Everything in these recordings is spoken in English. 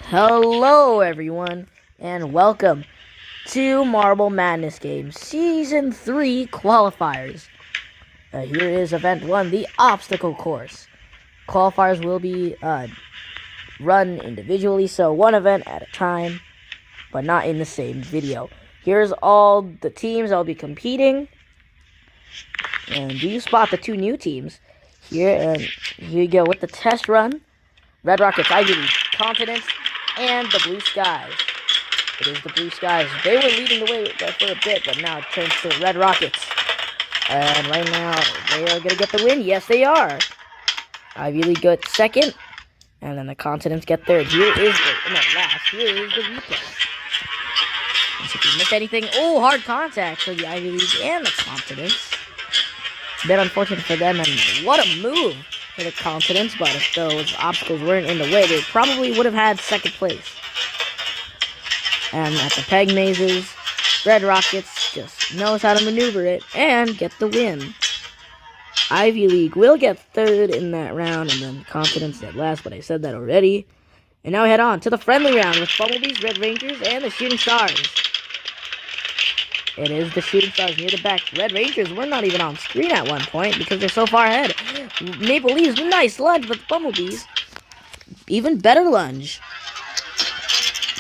Hello, everyone, and welcome to Marble Madness Game Season 3 Qualifiers. Here is Event 1, the Obstacle Course. Qualifiers will be run individually, so one event at a time, but not in the same video. Here's all the teams I'll be competing. And do you spot the two new teams? Here you go with the test run. Red Rockets, Ivy League, Confidence, and the Blue Skies. It is the Blue Skies. They were leading the way for a bit, but now it turns to the Red Rockets. And right now, they are going to get the win. Yes, they are. Ivy League got second, and then the Confidence get third. Here is the replay. And so if you missed anything, hard contact for the Ivy League and the Confidence. It's a bit unfortunate for them, and what a move for the Confidence, but if those obstacles weren't in the way, they probably would have had second place. And at the peg mazes, Red Rockets just knows how to maneuver it and get the win. Ivy League will get third in that round, and then Confidence at last, but I said that already. And now we head on to the friendly round with Bumblebees, Red Rangers, and the Shooting Stars. It is the Shooting Stars near the back. Red Rangers were not even on screen at one point because they're so far ahead. Maple Leafs, nice lunge, but the Bumblebees, even better lunge.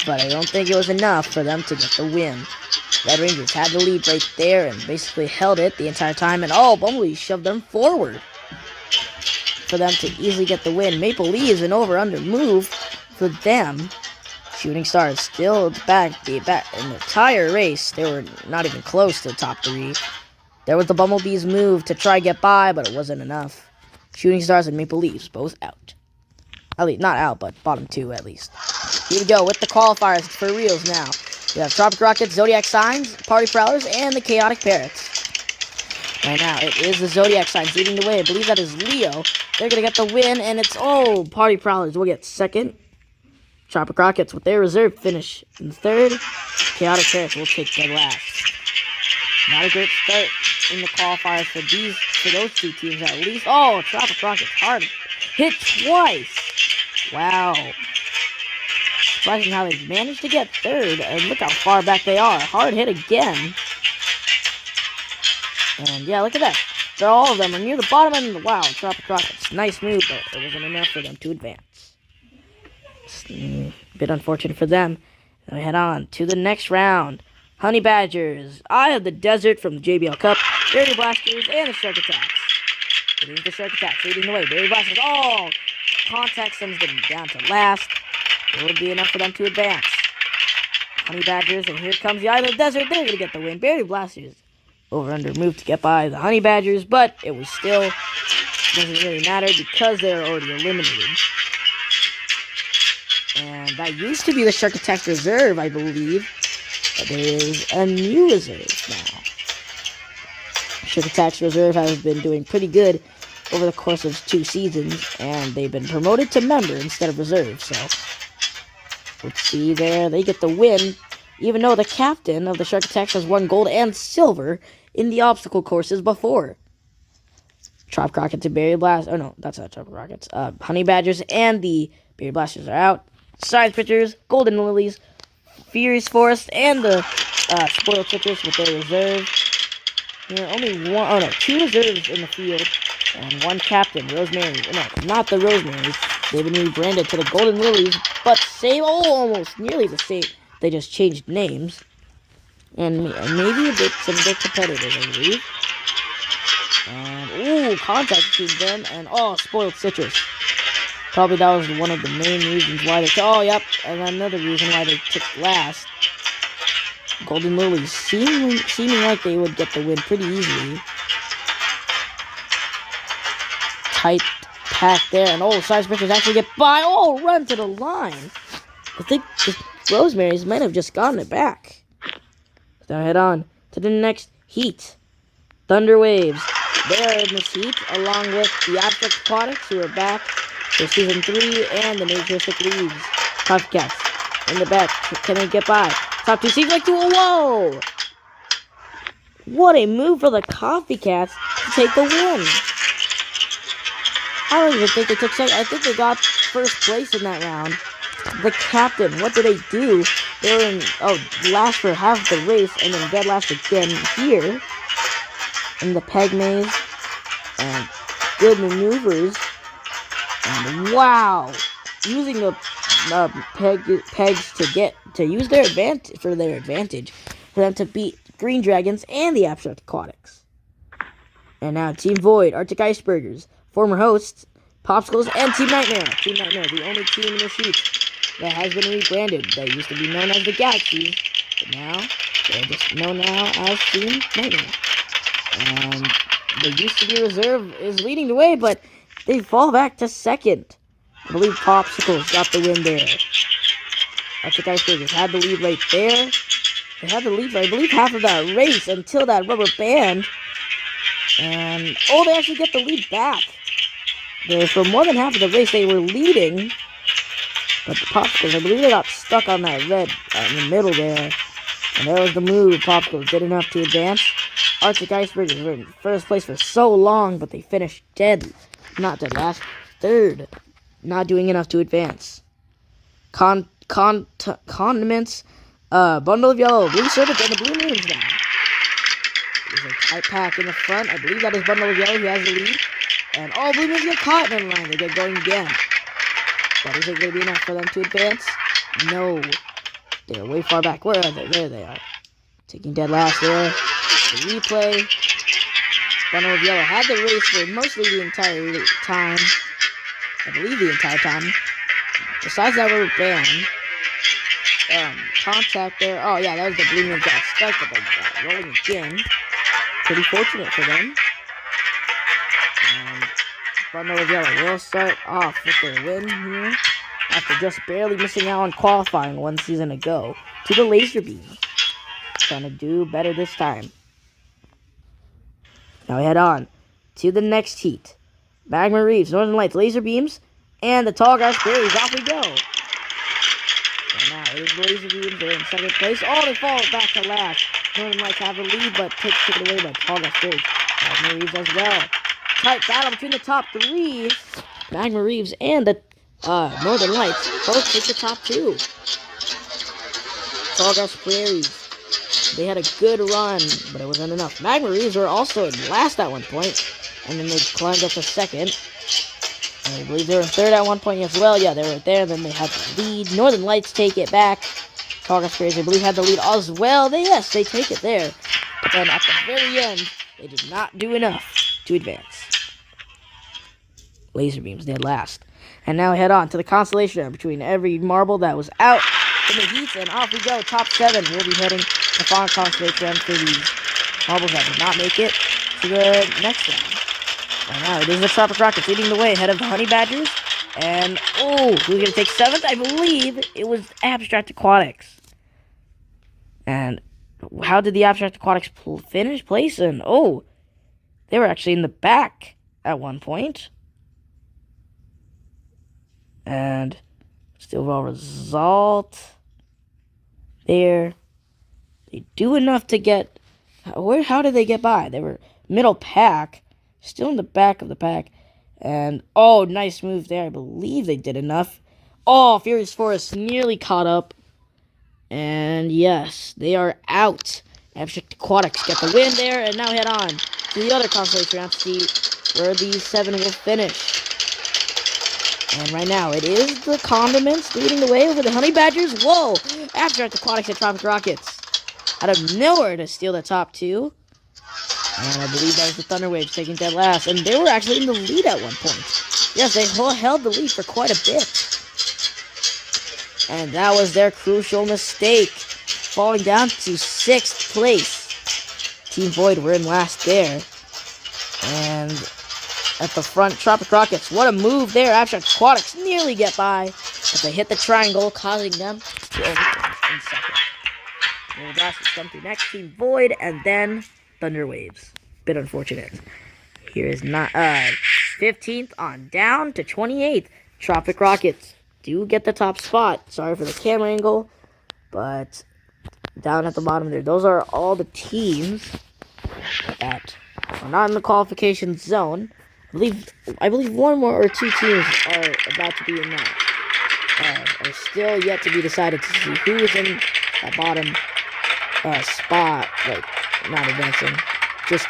But I don't think it was enough for them to get the win. Red Rangers had the lead right there and basically held it the entire time. And Bumblebees shoved them forward for them to easily get the win. Maple Leafs, an over-under move for them. Shooting Stars still back in the entire race. They were not even close to the top three. There was the Bumblebees move to try get by, but it wasn't enough. Shooting Stars and Maple Leafs both out. At least, not out, but bottom two at least. Here we go with the qualifiers for reals now. We have Tropic Rockets, Zodiac Signs, Party Prowlers, and the Chaotic Parrots. Right now, it is the Zodiac Signs leading the way. I believe that is Leo. They're going to get the win, and it's, Party Prowlers will get second. Tropic Rockets with their reserve finish in third. Chaotic Parrots will take the last. Not a great start in the qualifiers for those two teams at least. Tropic Rockets hard hit twice. Wow. Surprising how they managed to get third, and look how far back they are. Hard hit again. And yeah, look at that. All of them are near the bottom end. Wow, Tropic Rockets. Nice move, but it wasn't enough for them to advance. A bit unfortunate for them. Then we head on to the next round. Honey Badgers, Eye of the Desert from the JBL Cup, Berry Blasters, and the Shark Attacks. It is the Shark Attacks leading the way. Berry Blasters, contact sends them down to last. It would be enough for them to advance. Honey Badgers, and here comes the Eye of the Desert. They're going to get the win. Berry Blasters over-under move to get by the Honey Badgers, but it was still doesn't really matter because they're already eliminated. And that used to be the Shark Attack reserve, I believe. But there is a new reserve now. Shark Attack's reserve has been doing pretty good over the course of 2 seasons, and they've been promoted to member instead of reserve. So, let's see there. They get the win, even though the captain of the Shark Attacks has won gold and silver in the obstacle courses before. Tropic Rockets and Berry Blasters. Oh, no, that's not Tropic Rockets. Honey Badgers and the Berry Blasters are out. Science Pitchers, Golden Lilies, Furious Forest, and the Spoiled Citrus with their reserve. There are only 2 reserves in the field, and 1 captain, Rosemary. No, not the Rosemaries. They've been rebranded to the Golden Lilies, but almost nearly the same. They just changed names. And maybe some bit competitors, I believe. And, contact between them, and, Spoiled Citrus. Probably that was one of the main reasons why they... and another reason why they took last. Golden Lilies seeming like they would get the win pretty easily. Tight pack there, and Science Pitchers actually get by. Run to the line. I think the Rosemaries might have just gotten it back. Now head on to the next heat. Thunder Waves. They are in this heat, along with the Abstract Aquatics, who are back for Season 3, and the Naturistic Leaves. Copycats in the back. Can they get by? Top 2 seems like whoa! What a move for the Coffee Cats to take the win. I don't even think they took second. I think they got first place in that round. the captain. What did they do? They were in last for half the race, and then dead last again here in the peg maze, and good maneuvers. And wow, using the pegs to use their advantage for them to beat Green Dragons and the Abstract Aquatics. And now Team Void, Arctic Icebergers, former hosts, Popsicles, and Team Nightmare. Team Nightmare, the only team in the sheet that has been rebranded. They used to be known as the Galaxies, but now they're just known now as Team Nightmare. And the used to be reserve is leading the way, but they fall back to second. I believe Popsicles got the win there. Arctic Icebergers had the lead right there. They had the lead for, I believe, half of that race until that rubber band. And, they actually get the lead back. For more than half of the race, they were leading. But the Popsicles, I believe they got stuck on that red in the middle there. And there was the move. Popsicles did enough to advance. Arctic Icebergers were in first place for so long, but they finished not dead last, third. Not doing enough to advance. Condiments, bundle of yellow, blue serpent, and the blue moons now. There's a tight pack in the front. I believe that is bundle of yellow who has the lead. And blue moons get caught. Never mind, they get going again. But is it going to be enough for them to advance? No. They're way far back. Where are they? There they are. Taking dead last there. The replay. Bundle of yellow had the race for mostly the entire time. I believe the entire time. Besides that rubber band. Contact there. Oh yeah, that was the blue moon got stuck, but they got rolling again. Pretty fortunate for them. And bundle of yellow will start off with their win here after just barely missing out on qualifying one season ago to the laser beam. Trying to do better this time. Now we head on to the next heat. Magma Reefs, Northern Lights, Laser Beams, and the Tall Grass Berries. Off we go. And now it is the Laser Beams. They're in second place. They fall back to last. Northern Lights have the lead, but taken away by Tall Grass Berries. Magma Reefs as well. Tight battle between the top three. Magma Reefs and the Northern Lights both take the top two. Tall Grass Berries. They had a good run, but it wasn't enough. Magma Reefs were also in last at one point, and then they climbed up to second. And I believe they were third at one point as well. Yeah, they were there. Then they had the lead. Northern Lights take it back. Tall Grass Berries, I believe, had the lead as well. They take it there. But then at the very end, they did not do enough to advance. Laser Beams did last. And now we head on to the constellation round between every marble that was out in the heats. And off we go. Top 7 will be heading the final constellation round for these marbles that did not make it to the next round. And now it is the Tropic Rockets leading the way ahead of the Honey Badgers. And, who's going to take 7th? I believe it was Abstract Aquatics. And how did the Abstract Aquatics finish place? And, they were actually in the back at one point. And still overall result there. They do enough to get... How did they get by? They were middle pack. Still in the back of the pack. And, nice move there. I believe they did enough. Furious Forest nearly caught up. And, yes, they are out. Abstract Aquatics get the win there. And now head on to the other constellation round to see where these 7 will finish. And right now, it is the Condiments leading the way over the Honey Badgers. Whoa! Abstract Aquatics and Tropic Rockets out of nowhere to steal the top 2. And I believe that was the Thunder Waves taking dead last. And they were actually in the lead at one point. Yes, they held the lead for quite a bit. And that was their crucial mistake. Falling down to 6th place. Team Void were in last there. And at the front, Tropic Rockets. What a move there. Abstract Aquatics nearly get by. But they hit the triangle, causing them to overtake in second. And the last come through next. Team Void and then Thunder Waves. Bit unfortunate. Here is 15th on down to 28th. Tropic Rockets do get the top spot. Sorry for the camera angle. But down at the bottom there, those are all the teams that are not in the qualification zone. I believe one more or 2 teams are about to be in that. There's still yet to be decided to see who is in that bottom spot, like not advancing, just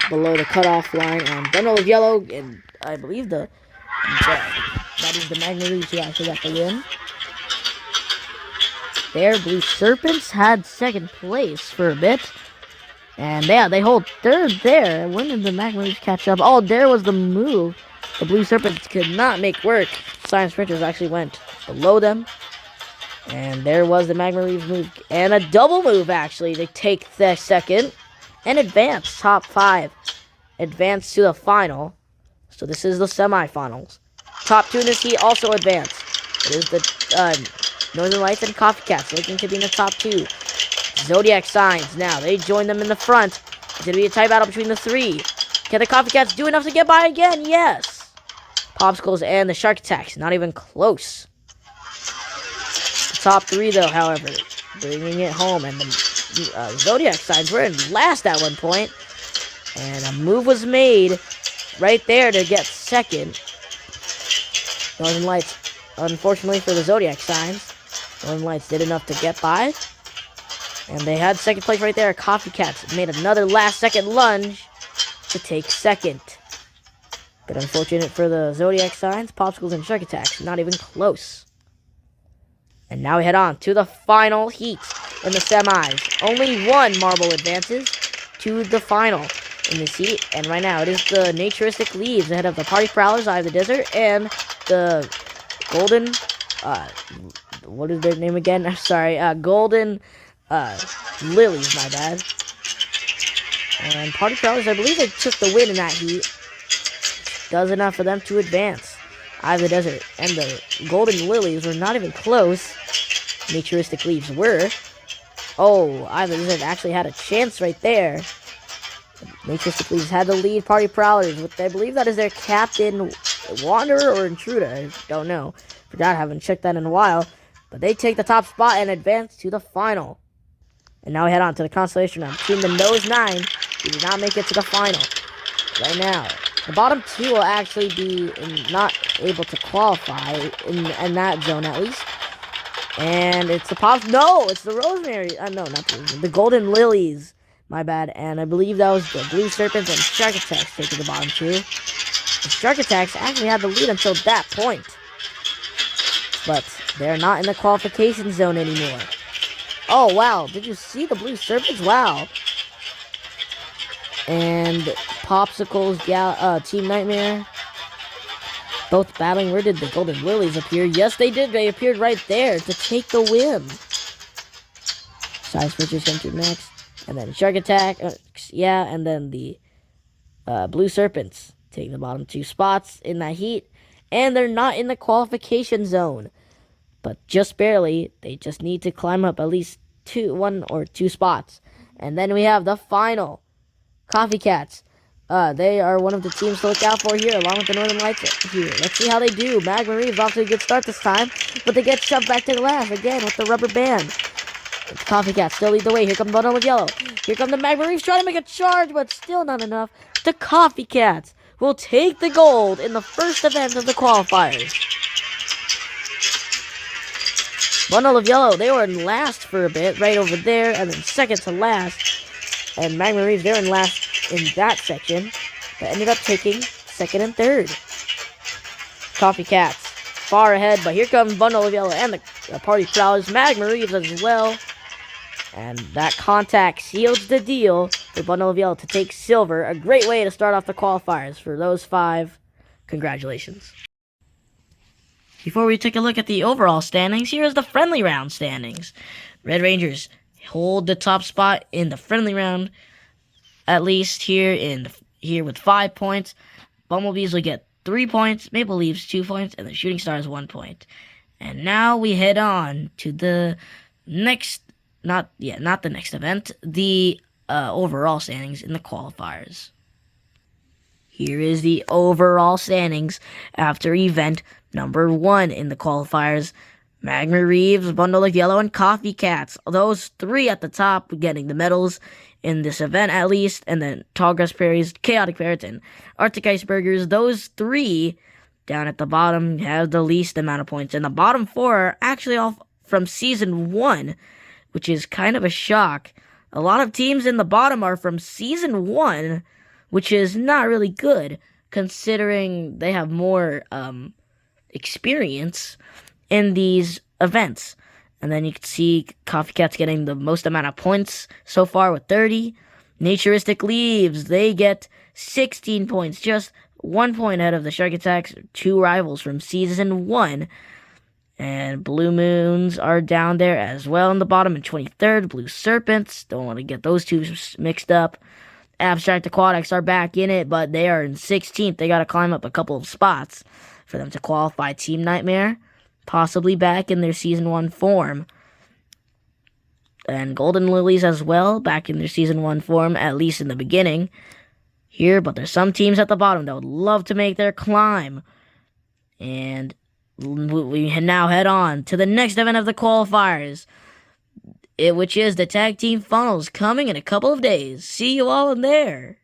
below the cutoff line. And bundle of yellow, and I believe that is the Magna Reach who actually got the win. There, Blue Serpents had second place for a bit. And yeah, they hold third there. When did the Magma Reach catch up? Oh, there was the move. The Blue Serpents could not make work. Science Sprinters actually went below them. And there was the Magma Reach move. And a double move, actually. They take the second and advance. Top 5 advance to the final. So this is the semifinals. Top 2 in this heat also advance. It is the Northern Lights and Coffee Cats looking to be in the top 2. Zodiac Signs now. They join them in the front. It's going to be a tight battle between the 3. Can the Coffee Cats do enough to get by again? Yes. Popsicles and the Shark Attacks. Not even close. The top 3, though, however, bringing it home. And the Zodiac Signs were in last at one point. And a move was made right there to get second. Northern Lights, unfortunately for the Zodiac Signs, Northern Lights did enough to get by. And they had second place right there. Coffee Cats made another last-second lunge to take second. But unfortunate for the Zodiac Signs, Popsicles and Shark Attacks. Not even close. And now we head on to the final heat in the semis. Only one marble advances to the final in this heat. And right now it is the Naturistic Leaves ahead of the Party Prowlers, Eye of the Desert, and the Golden... what is their name again? I'm sorry. Golden... Lilies, my bad. And Party Prowlers, I believe they took the win in that heat. Does enough for them to advance. Eye of the Desert and the Golden Lilies were not even close. Naturistic Leaves were. Oh, Eye of the Desert actually had a chance right there. Naturistic Leaves had the lead. Party Prowlers, with I believe that is their captain, Wanderer or Intruder. I don't know. Forgot, I haven't checked that in a while. But they take the top spot and advance to the final. And now we head on to the consolation round between the Nose 9, who did not make it to the final. Right now, the bottom 2 will actually be not able to qualify in that zone at least. And it's the no, it's the Rosemary. No, not the Golden Lilies. My bad. And I believe that was the Blue Serpents and Shark Attacks taking the bottom 2. The Shark Attacks actually had the lead until that point. But they're not in the qualification zone anymore. Oh, wow. Did you see the Blue Serpents? Wow. And Popsicles, Team Nightmare, both battling. Where did the Golden Lilies appear? Yes, they did. They appeared right there to take the win. Side Switchers entered next. And then Shark Attack. And then the Blue Serpents taking the bottom 2 spots in that heat. And they're not in the qualification zone. But just barely. They just need to climb up at least 1 or 2 spots. And then we have the final. Coffee Cats. They are one of the teams to look out for here, along with the Northern Lights here. Let's see how they do. Magma Reeves off to a good start this time, but they get shoved back to the last again with the rubber band. The Coffee Cats still lead the way. Here come the Bundle of Yellow. Here come the Magma Reeves trying to make a charge, but still not enough. The Coffee Cats will take the gold in the first event of the qualifiers. Bundle of Yellow, they were in last for a bit, right over there, and then second to last. And Magma Reeves, they're in last in that section, but ended up taking second and third. Coffee Cats, far ahead, but here comes Bundle of Yellow and the Party Prowlers. Magma Reeves as well. And that contact seals the deal for Bundle of Yellow to take silver. A great way to start off the qualifiers for those 5. Congratulations. Before we take a look at the overall standings, here is the friendly round standings. Red Rangers hold the top spot in the friendly round, at least here with 5 points. Bumblebees will get 3 points, Maple Leafs 2 points, and the Shooting Stars 1 point. And now we head on to the next, not the next event, the overall standings in the qualifiers. Here is the overall standings after event number 1 in the qualifiers. Magma Reeves, Bundle of Yellow, and Coffee Cats. Those 3 at the top getting the medals in this event at least. And then Tallgrass Prairies, Chaotic Parrots, and Arctic Icebergers. Those 3 down at the bottom have the least amount of points. And the bottom 4 are actually all from Season 1, which is kind of a shock. A lot of teams in the bottom are from Season 1, which is not really good, considering they have more experience in these events. And then you can see Coffee Cat's getting the most amount of points so far with 30. Naturistic Leaves, they get 16 points, just 1 point ahead of the Shark Attacks, 2 rivals from Season 1. And Blue Moons are down there as well in the bottom in 23rd. Blue Serpents, don't want to get those two mixed up. Abstract Aquatics are back in it, but they are in 16th. They got to climb up a couple of spots for them to qualify. Team Nightmare, possibly back in their Season 1 form. And Golden Lilies as well, back in their Season 1 form, at least in the beginning here. But there's some teams at the bottom that would love to make their climb. And we now head on to the next event of the qualifiers, which is the Tag Team Funnels, coming in a couple of days. See you all in there.